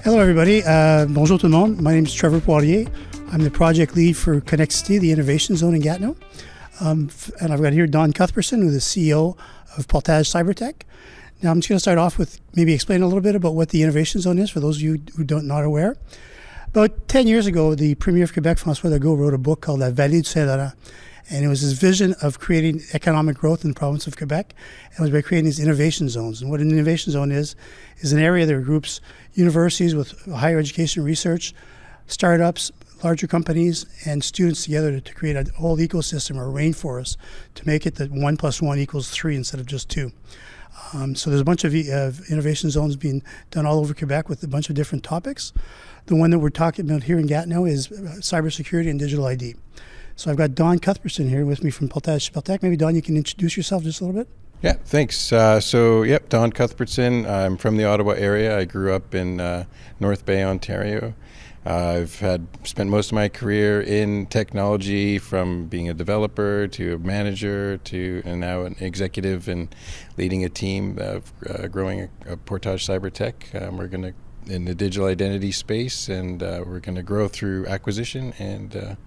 Hello, everybody. Bonjour tout le monde. My name is Trevor Poirier. I'm the project lead for Connect City, the innovation zone in Gatineau. And I've got here Don Cuthbertson, who's the CEO of Portage Cybertech. Now, I'm just going to start off with maybe explain a little bit about what the innovation zone is for those of you who not aware. About 10 years ago, the Premier of Quebec, François Legault, wrote a book called La Vallée du Saint-Laurent. And it was his vision of creating economic growth in the province of Quebec. And it was by creating these innovation zones. And what an innovation zone is an area that groups universities with higher education research, startups, larger companies, and students together to create a whole ecosystem or rainforest to make it that 1 + 1 = 3 instead of just 2. So there's a bunch of innovation zones being done all over Quebec with a bunch of different topics. The one that we're talking about here in Gatineau is cybersecurity and digital ID. So I've got Don Cuthbertson here with me from Portage Cybertech. Maybe, Don, you can introduce yourself just a little bit? Yeah, thanks. Don Cuthbertson. I'm from the Ottawa area. I grew up in North Bay, Ontario. I've spent most of my career in technology, from being a developer to a manager and now an executive and leading a team of growing a Portage Cybertech. We're going to in the digital identity space, and we're going to grow through acquisition and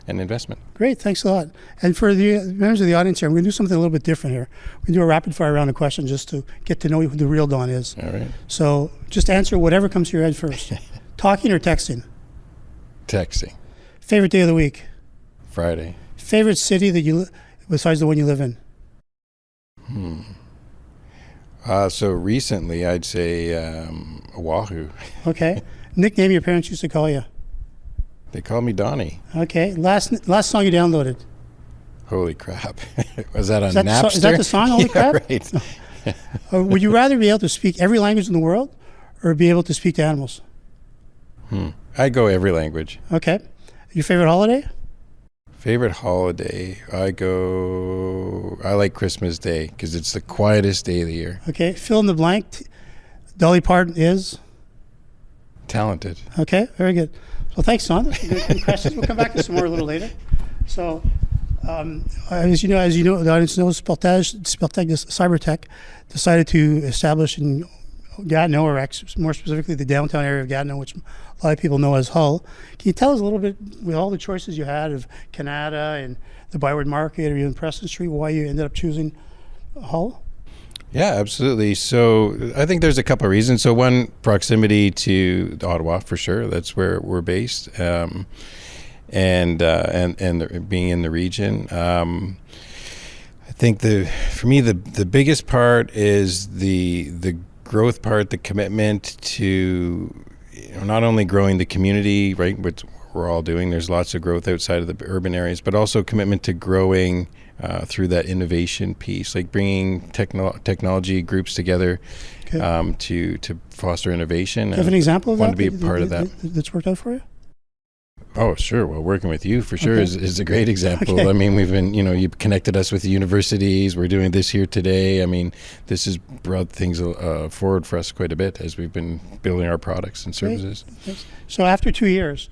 investment. Great, thanks a lot. And for the members of the audience here, I'm going to do something a little bit different here. We're going to do a rapid fire round of questions just to get to know who the real Don is. All right. So just answer whatever comes to your head first. Talking or texting? Texting. Favorite day of the week? Friday. Favorite city that besides the one you live in? So recently, I'd say Oahu. Okay. Nickname your parents used to call you? They call me Donnie. Okay. Last song you downloaded? Holy crap. Was that on Napster? Is that the song, Holy Crap? Right. Would you rather be able to speak every language in the world or be able to speak to animals? I go every language. Okay. Your favorite holiday? Favorite holiday? I like Christmas Day because it's the quietest day of the year. Okay. Fill in the blank. Dolly Parton is? Talented. Okay. Very good. Well, thanks, Don. That's good questions. We'll come back to some more a little later. So, as you know, the audience knows, Portage Cybertech decided to establish in Gatineau, or more specifically the downtown area of Gatineau, which a lot of people know as Hull. Can you tell us a little bit, with all the choices you had of Canada and the Byward Market or even Preston Street, why you ended up choosing Hull? Yeah, absolutely. So I think there's a couple of reasons. So one, proximity to Ottawa, for sure. That's where we're based, and being in the region. I think for me the biggest part is the growth part, the commitment to not only growing the community, right, which we're all doing. There's lots of growth outside of the urban areas, but also commitment to growing through that innovation piece, like bringing technology groups together to foster innovation. Do you have an example of that? Want to be a part of that. That's worked out for you? Oh, sure. Well, working with you for sure Okay. is a great example. Okay. I mean, we've been, you've connected us with the universities. We're doing this here today. I mean, this has brought things forward for us quite a bit as we've been building our products and services. Great. So after 2 years,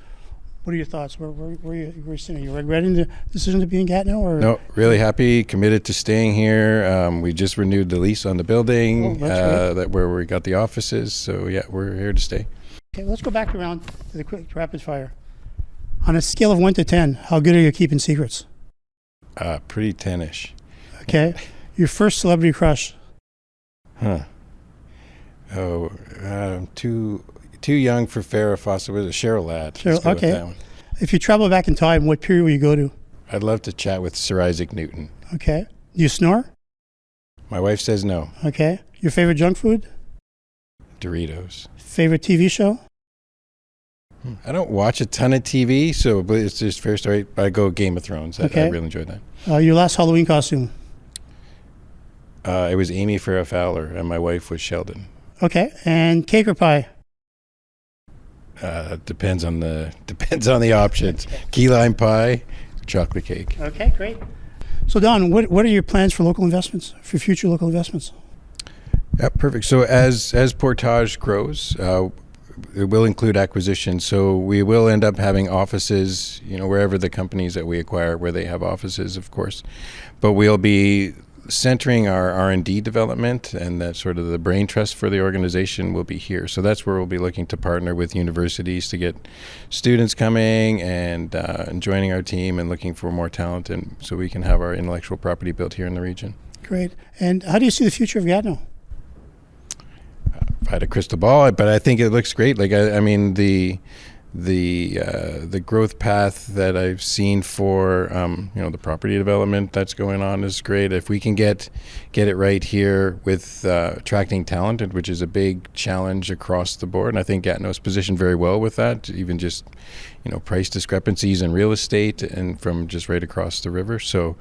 what are your thoughts? Where are you sitting? Are you regretting the decision to be in Gatineau? Or? No, really happy, committed to staying here. We just renewed the lease on the building where we got the offices. So yeah, we're here to stay. Okay, let's go back around to the quick rapid fire. On a scale of 1 to 10, how good are you at keeping secrets? Pretty 10-ish. Okay. Your first celebrity crush? Too young for Farrah Fawcett. Was it Cheryl Ladd? Cheryl, Let's go with okay. that one. If you travel back in time, what period will you go to? I'd love to chat with Sir Isaac Newton. Okay. Do you snore? My wife says no. Okay. Your favorite junk food? Doritos. Favorite TV show? I don't watch a ton of TV, but it's just fair story. I go Game of Thrones. Okay. I really enjoyed that. Your last Halloween costume? It was Amy Farrah Fowler, and my wife was Sheldon. Okay. And cake or pie? Depends on the options. Key lime pie, chocolate cake. Okay, great. So Don, what are your plans for future local investments? Yeah, perfect. So as Portage grows, it will include acquisition. So we will end up having offices, wherever the companies that we acquire, where they have offices, of course. But we'll be centering our R&D development and that sort of the brain trust for the organization will be here. So that's where we'll be looking to partner with universities to get students coming and joining our team and looking for more talent, and so we can have our intellectual property built here in the region. Great. And how do you see the future of Gatineau? If I had a crystal ball, but I think it looks great. Like I mean, the growth path that I've seen for the property development that's going on is great. If we can get it right here with attracting talent, which is a big challenge across the board, and I think Gatineau is positioned very well with that. Even just price discrepancies in real estate and from just right across the river. So,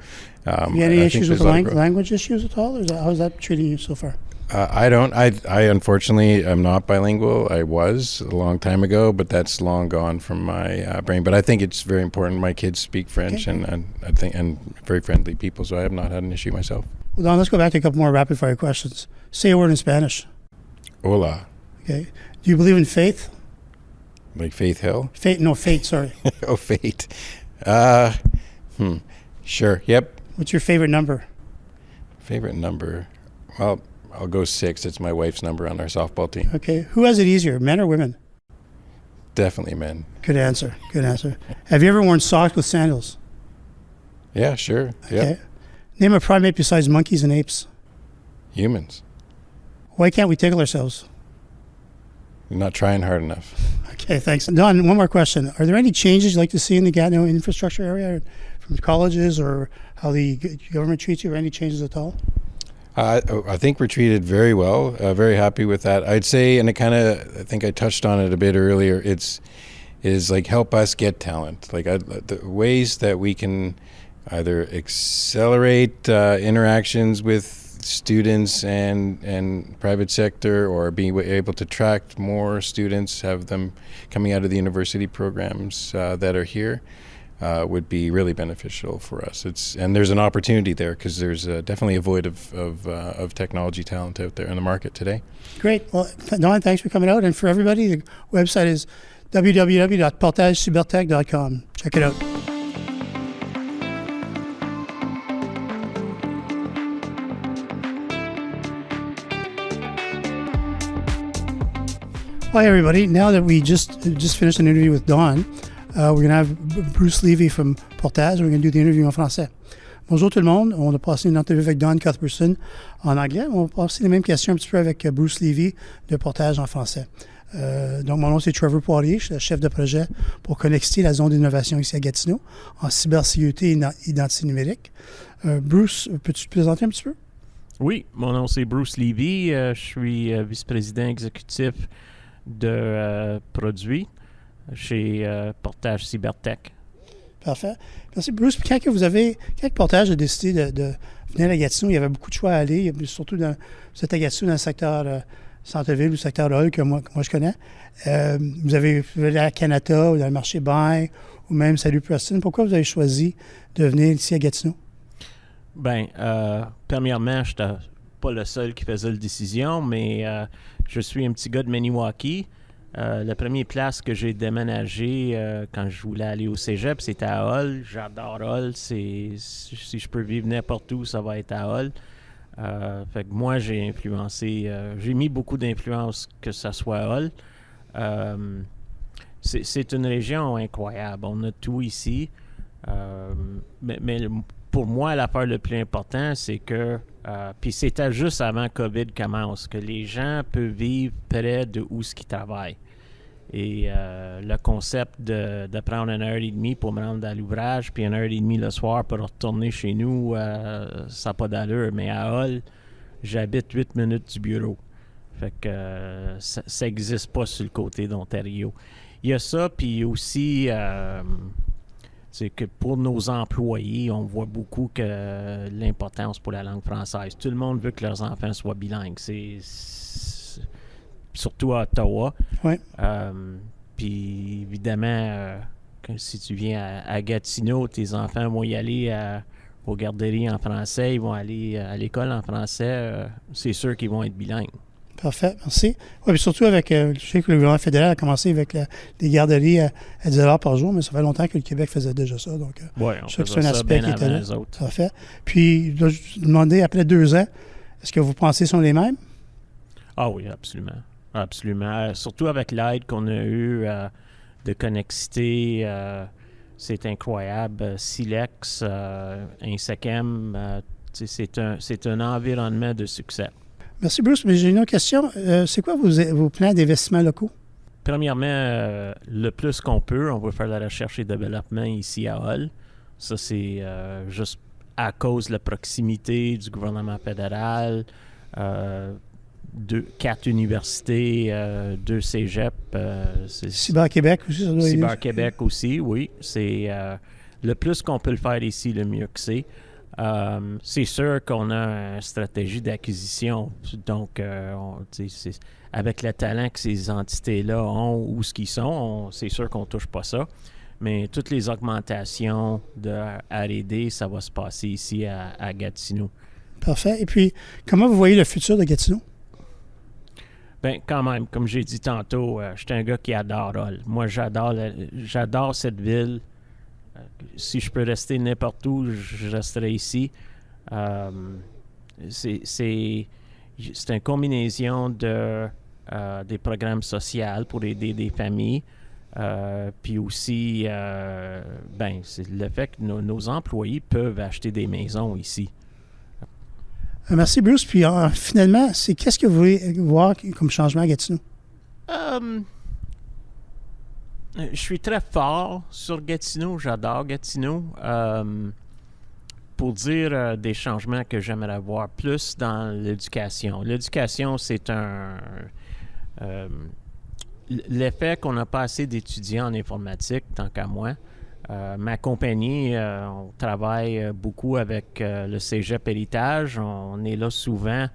you any issues with the language issues at all, or how's that treating you so far? I don't. I unfortunately am not bilingual. I was a long time ago, but that's long gone from my brain. But I think it's very important. My kids speak French, okay. and I think very friendly people, so I have not had an issue myself. Well, Don, let's go back to a couple more rapid fire questions. Say a word in Spanish. Hola. Okay. Do you believe in faith? Like Faith Hill? Fate? No, fate. Sorry. Oh, fate. Sure. Yep. What's your favorite number? Favorite number? Well, I'll go 6. It's my wife's number on our softball team. Okay. Who has it easier, men or women? Definitely men. Good answer. Good answer. Have you ever worn socks with sandals? Yeah, sure. Okay. Yep. Name a primate besides monkeys and apes. Humans. Why can't we tickle ourselves? You're not trying hard enough. Okay, thanks. Don, one more question. Are there any changes you'd like to see in the Gatineau infrastructure area from colleges or how the government treats you, or any changes at all? I think we're treated very well. Very happy with that. I'd say, and I think I touched on it a bit earlier. Is like help us get talent. Like the ways that we can either accelerate interactions with students and private sector, or be able to attract more students, have them coming out of the university programs that are here. Would be really beneficial for us. And there's an opportunity there because there's definitely a void of technology talent out there in the market today. Great. Well, Don, thanks for coming out. And for everybody, the website is www.portagecybertech.com. Check it out. Hi, everybody. Now that we just finished an interview with Don, we're going to have Bruce Levy from Portage. We're going to do the interview en français. Bonjour tout le monde. On a passé une entrevue avec Don Cuthbertson en anglais. On va passer les mêmes questions un petit peu avec Bruce Levy de Portage en français. Donc, mon nom, c'est Trevor Poirier. Je suis le chef de projet pour Connexity, la zone d'innovation ici à Gatineau, en cybersécurité et identité numérique. Bruce, peux-tu te présenter un petit peu? Oui, mon nom, c'est Bruce Levy. Je suis vice-président exécutif de produits chez Portage Cybertech. Parfait. Merci, Bruce. Quand Portage a décidé de venir à Gatineau, il y avait beaucoup de choix à aller, surtout vous êtes à Gatineau dans le secteur centre-ville ou le secteur de Hull que moi je connais. Vous avez allé à Canada ou dans le marché Bain ou même Salut Preston. Pourquoi vous avez choisi de venir ici à Gatineau? Bien, premièrement, je n'étais pas le seul qui faisait la décision, mais je suis un petit gars de Maniwaki. La première place que j'ai déménagé quand je voulais aller au cégep, c'était à Hull. J'adore Hull. Si je peux vivre n'importe où, ça va être à Hull. Fait que moi, j'ai mis beaucoup d'influence que ça soit Hull. C'est une région incroyable. On a tout ici. Mais pour moi, l'affaire le plus important, c'est que, puis c'était juste avant COVID commence, que les gens peuvent vivre près de où ce qu'ils travaillent. Et le concept de prendre 1h30 pour me rendre à l'ouvrage, puis 1h30 le soir pour retourner chez nous, ça n'a pas d'allure. Mais à Hull, j'habite 8 minutes du bureau. Fait que ça n'existe pas sur le côté d'Ontario. Il y a ça, puis aussi, c'est que pour nos employés, on voit beaucoup que l'importance pour la langue française. Tout le monde veut que leurs enfants soient bilingues. C'est surtout à Ottawa. Oui. Puis évidemment, si tu viens à Gatineau, tes enfants vont y aller aux garderies en français, ils vont aller à l'école en français. C'est sûr qu'ils vont être bilingues. Parfait, merci. Oui, puis surtout avec, je sais que le gouvernement fédéral a commencé avec des garderies à 10 $ par jour, mais ça fait longtemps que le Québec faisait déjà ça. Donc, oui, on je sais que faisait c'est un ça aspect bien qui était avant là. les autres. Parfait. Puis, je vais demander, après 2 ans, est-ce que vos pensées sont les mêmes? Ah oui, absolument. Absolument. Surtout avec l'aide qu'on a eue de Connexité, c'est incroyable. Silex, Insecem, c'est un environnement de succès. Merci Bruce, mais j'ai une autre question. C'est quoi vos plans d'investissement locaux? Premièrement, le plus qu'on peut, on va faire la recherche et développement ici à Hull. Ça, c'est juste à cause de la proximité du gouvernement fédéral, 4 universités, 2 cégeps. Cyber-Québec aussi, ça doit aider. Cyber-Québec aussi, oui. C'est le plus qu'on peut le faire ici, le mieux que c'est. C'est sûr qu'on a une stratégie d'acquisition. Donc, avec le talent que ces entités-là ont ou ce qu'ils sont, c'est sûr qu'on ne touche pas ça. Mais toutes les augmentations de R&D, ça va se passer ici à Gatineau. Parfait. Et puis, comment vous voyez le futur de Gatineau? Bien, quand même, comme j'ai dit tantôt, je suis un gars qui adore Hull. Moi, j'adore cette ville. Si je peux rester n'importe où, je resterai ici. C'est une combinaison des programmes sociaux pour aider des familles. Puis aussi, c'est le fait que nos employés peuvent acheter des maisons ici. Merci Bruce. Puis finalement, qu'est-ce que vous voulez voir comme changement à Gatineau? Je suis très fort sur Gatineau. J'adore Gatineau. Pour dire des changements que j'aimerais voir plus dans l'éducation. L'éducation, c'est l'effet qu'on n'a pas assez d'étudiants en informatique, tant qu'à moi. Ma compagnie, on travaille beaucoup avec le Cégep Héritage. On est là souvent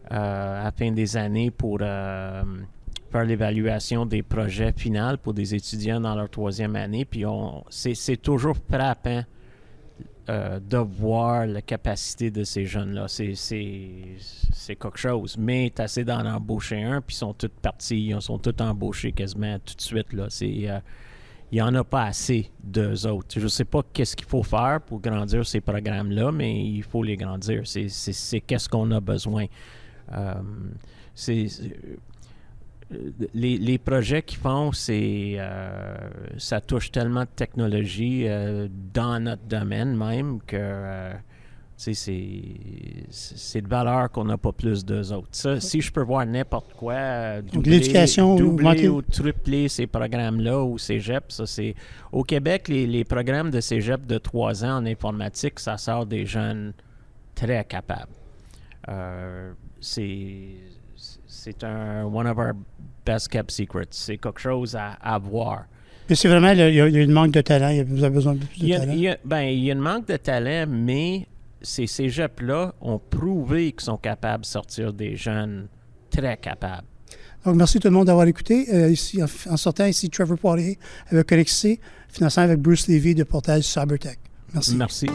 à la fin des années pour faire l'évaluation des projets finaux pour des étudiants dans leur 3e année. Puis c'est toujours frappant de voir la capacité de ces jeunes-là. C'est quelque chose. Mais tu essaies d'en embaucher un, puis ils sont tous partis. Ils sont tous embauchés quasiment tout de suite. Là. Il n'y en a pas assez d'eux autres. Je ne sais pas qu'est-ce qu'il faut faire pour grandir ces programmes-là, mais il faut les grandir. C'est qu'est-ce qu'on a besoin. Les projets qu'ils font, ça touche tellement de technologie dans notre domaine même que c'est de valeur qu'on n'a pas plus d'eux autres. Ça, si je peux voir n'importe quoi, doubler ou tripler ces programmes-là au cégep, ça c'est... Au Québec, les programmes de cégep de 3 ans en informatique, ça sort des jeunes très capables. C'est one of our best kept secrets. C'est quelque chose à voir. Mais c'est vraiment, il y a une manque de talent. Vous avez besoin de plus de talent. Il y a une manque de talent, mais ces cégeps-là ont prouvé qu'ils sont capables de sortir des jeunes très capables. Donc, merci tout le monde d'avoir écouté. Ici, en sortant, ici, Trevor Poirier avec Connexité, finançant avec Bruce Levy de Portage Cybertech. Merci. Merci.